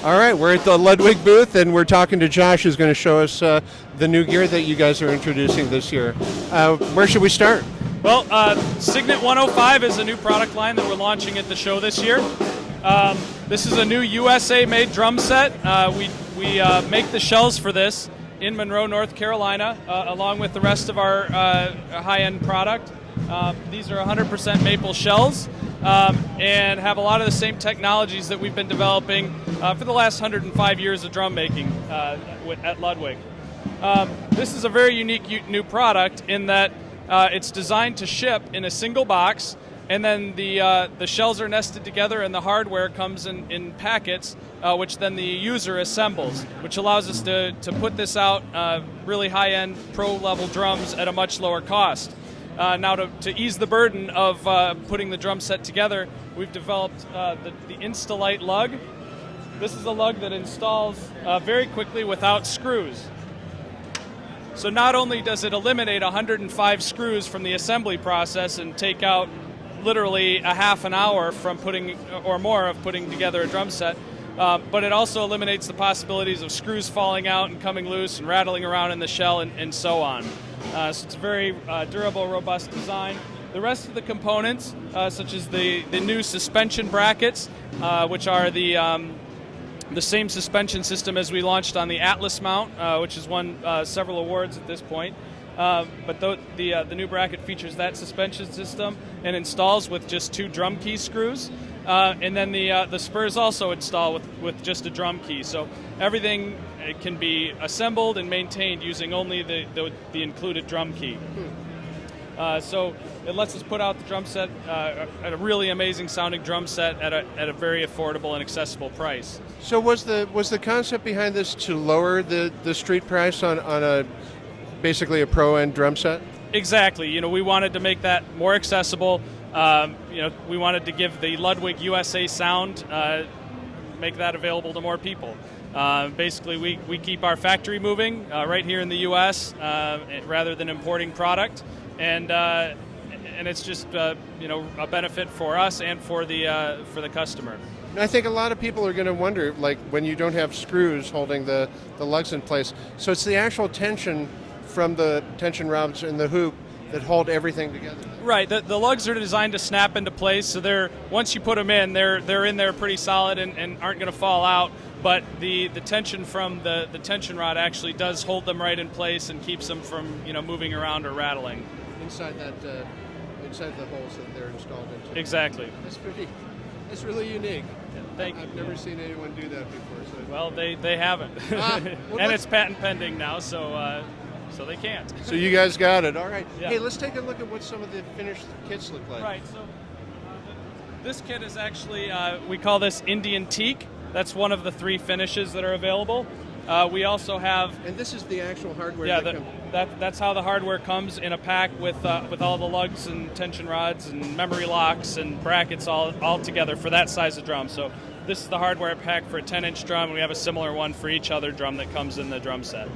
All right, we're at the Ludwig booth, and we're talking to Josh, who's going to show us the new gear that you guys are introducing this year. Where should we start? Well, Signet 105 is a new product line that we're launching at the show this year. This is a new USA-made drum set. We make the shells for this in Monroe, North Carolina, along with the rest of our high-end product. These are 100% maple shells and have a lot of the same technologies that we've been developing for the last 105 years of drum making at Ludwig. This is a very unique new product in that it's designed to ship in a single box, and then the shells are nested together and the hardware comes in packets, which then the user assembles, which allows us to put this out really high-end pro-level drums at a much lower cost. Now, to ease the burden of putting the drum set together, we've developed the Insta-Lite lug. This is a lug that installs very quickly without screws. So not only does it eliminate 105 screws from the assembly process and take out literally a half an hour from putting or more of putting together a drum set, but it also eliminates the possibilities of screws falling out and coming loose and rattling around in the shell and so on. So it's a very durable, robust design. The rest of the components, such as the new suspension brackets, which are the same suspension system as we launched on the Atlas mount, which has won several awards at this point. But the new bracket features that suspension system and installs with just 2 drum key screws. And then the spurs also install with just a drum key. So everything can be assembled and maintained using only the included drum key. So it lets us put out the drum set at a really amazing sounding drum set at a very affordable and accessible price. So was the concept behind this to lower the street price on a basically a pro-end drum set? Exactly. We wanted to make that more accessible. We wanted to give the Ludwig USA sound, make that available to more people. Basically, we keep our factory moving right here in the U.S. Rather than importing product, and it's just a benefit for us and for the customer. I think a lot of people are going to wonder, like when you don't have screws holding the lugs in place. So it's the actual tension from the tension rods in the hoop that hold everything together. Right. The lugs are designed to snap into place, so once you put them in, they're in there pretty solid and aren't going to fall out. But the tension from the tension rod actually does hold them right in place and keeps them from moving around or rattling. Inside the holes that they're installed into. Exactly. That's really unique. Yeah, I've never seen anyone do that before. So. Well, they haven't, and it's patent pending now, so they can't. So you guys got it. All right. Yeah. Hey, let's take a look at what some of the finished kits look like. Right. So this kit is actually we call this Indian teak. That's one of the 3 finishes that are available. We also have. And this is the actual hardware. Yeah, that's how the hardware comes in a pack with all the lugs and tension rods and memory locks and brackets all together for that size of drum. So this is the hardware pack for a 10-inch drum, and we have a similar one for each other drum that comes in the drum set.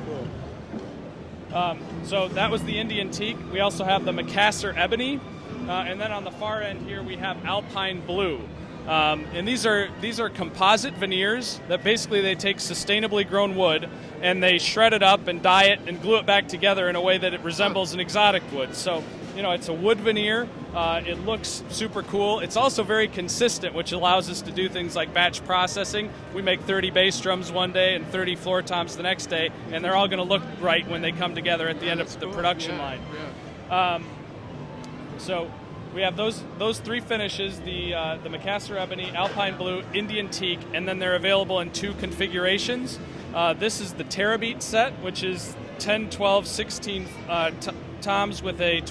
Cool. So that was the Indian teak. We also have the Macassar ebony, and then on the far end here we have Alpine blue. And these are composite veneers that basically they take sustainably grown wood and they shred it up and dye it and glue it back together in a way that it resembles an exotic wood. So it's a wood veneer. It looks super cool. It's also very consistent, which allows us to do things like batch processing. We make 30 bass drums one day and 30 floor toms the next day, and they're all going to look right when they come together at the end of the production line. Yeah. So we have those 3 finishes: the Macassar ebony, Alpine blue, Indian teak, and then they're available in 2 configurations. This is the Terabeat set, which is 10, 12, 16 toms with a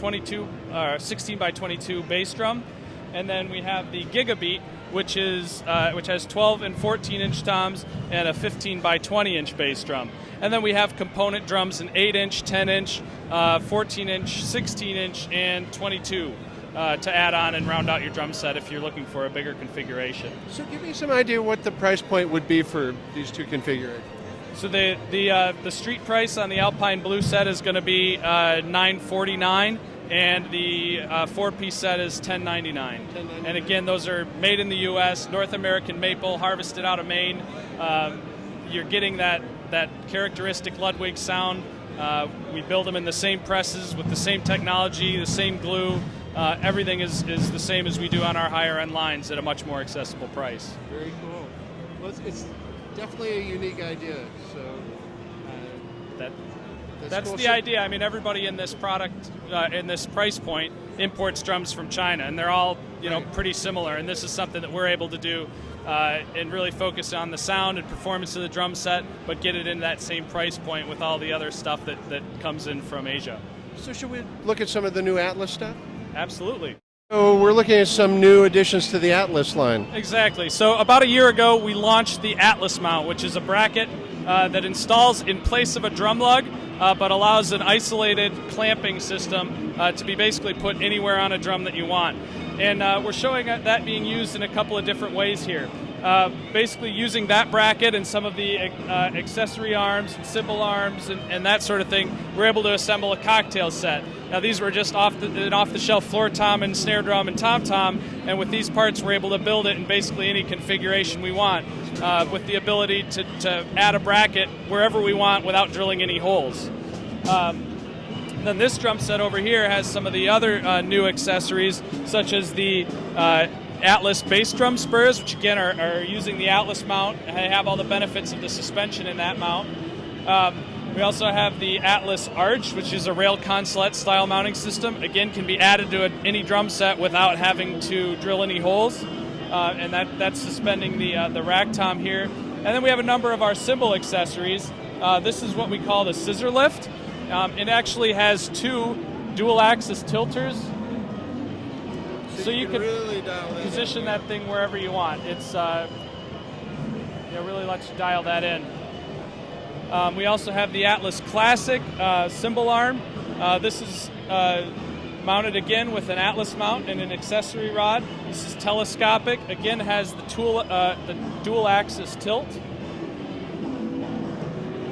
16 by 22 bass drum, and then we have the Gigabeat, which has 12 and 14-inch toms and a 15 by 20-inch bass drum. And then we have component drums in 8-inch, 10-inch, 14-inch, 16-inch, and 22 to add on and round out your drum set if you're looking for a bigger configuration. So give me some idea what the price point would be for these 2 configurations. So the street price on the Alpine Blue set is going to be $949, and the 4-piece set is $10.99. And again, those are made in the U.S., North American maple, harvested out of Maine. You're getting that characteristic Ludwig sound. We build them in the same presses with the same technology, the same glue. Everything is the same as we do on our higher end lines at a much more accessible price. Very cool. Well, it's definitely a unique idea. So that's cool. the idea. I mean, everybody in this product, in this price point, imports drums from China, and they're all pretty similar. And this is something that we're able to do and really focus on the sound and performance of the drum set, but get it in that same price point with all the other stuff that comes in from Asia. So should we look at some of the new Atlas stuff? Absolutely. So we're looking at some new additions to the Atlas line. Exactly. So about a year ago, we launched the Atlas mount, which is a bracket that installs in place of a drum lug, but allows an isolated clamping system to be basically put anywhere on a drum that you want. And we're showing that being used in a couple of different ways here. Basically using that bracket and some of the accessory arms and cymbal arms and that sort of thing, we're able to assemble a cocktail set. Now these were just an off-the-shelf floor tom and snare drum and tom-tom, and with these parts we're able to build it in basically any configuration we want, with the ability to add a bracket wherever we want without drilling any holes. Then this drum set over here has some of the other new accessories, such as the Atlas bass drum spurs, which again are using the Atlas mount and have all the benefits of the suspension in that mount. We also have the Atlas Arch, which is a rail consulate style mounting system. Again, can be added to any drum set without having to drill any holes, and that's suspending the rack tom here. And then we have a number of our cymbal accessories. This is what we call the scissor lift. It actually has two dual axis tilters, so you can really position that thing wherever you want. It's it really lets you dial that in. We also have the Atlas Classic cymbal arm. This is mounted again with an Atlas mount and an accessory rod. This is telescopic. Again, has the dual axis tilt.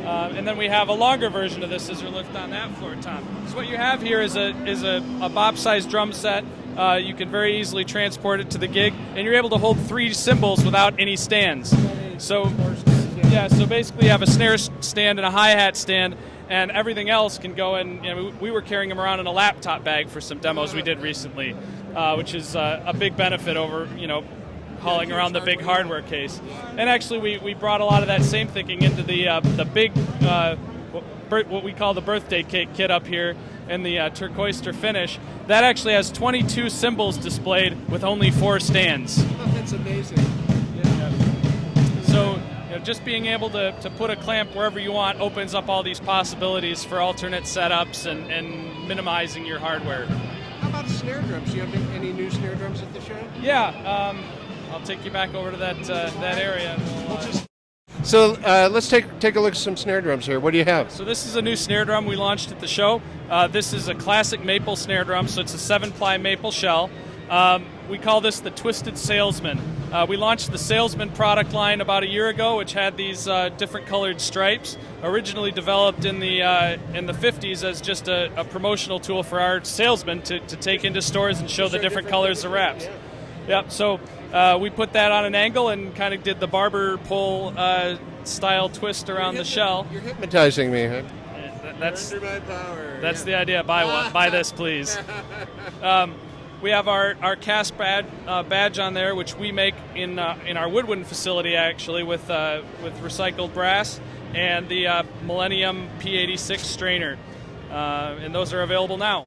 And then we have a longer version of the scissor lift on that floor tom. So what you have here is a bop-sized drum set. You can very easily transport it to the gig, and you're able to hold 3 cymbals without any stands. So basically you have a snare stand and a hi-hat stand, and everything else can go in. We were carrying them around in a laptop bag for some demos we did recently, which is a big benefit over hauling around the big hardware case. And actually we brought a lot of that same thinking into the big what we call the birthday cake kit up here in the turquoister finish. That actually has 22 cymbals displayed with only 4 stands. Oh, that's amazing. Yeah. So just being able to put a clamp wherever you want opens up all these possibilities for alternate setups and minimizing your hardware. How about snare drums? Do you have any new snare drums at the show? Yeah, I'll take you back over to that area. So let's take a look at some snare drums here. What do you have? So this is a new snare drum we launched at the show. This is a classic maple snare drum, so it's a 7-ply maple shell. We call this the Twisted Salesman. We launched the Salesman product line about a year ago, which had these different colored stripes, originally developed in the 50s as just a promotional tool for our salesmen to take into stores and show the different colors of wraps. Yeah. Yep, so we put that on an angle and kind of did the barber pole style twist around the shell. You're hypnotizing me, huh? That's under my power. That's the idea. Buy one. Buy this, please. We have our cast badge on there, which we make in our Woodwind facility, actually, with recycled brass, and the Millennium P86 strainer, and those are available now.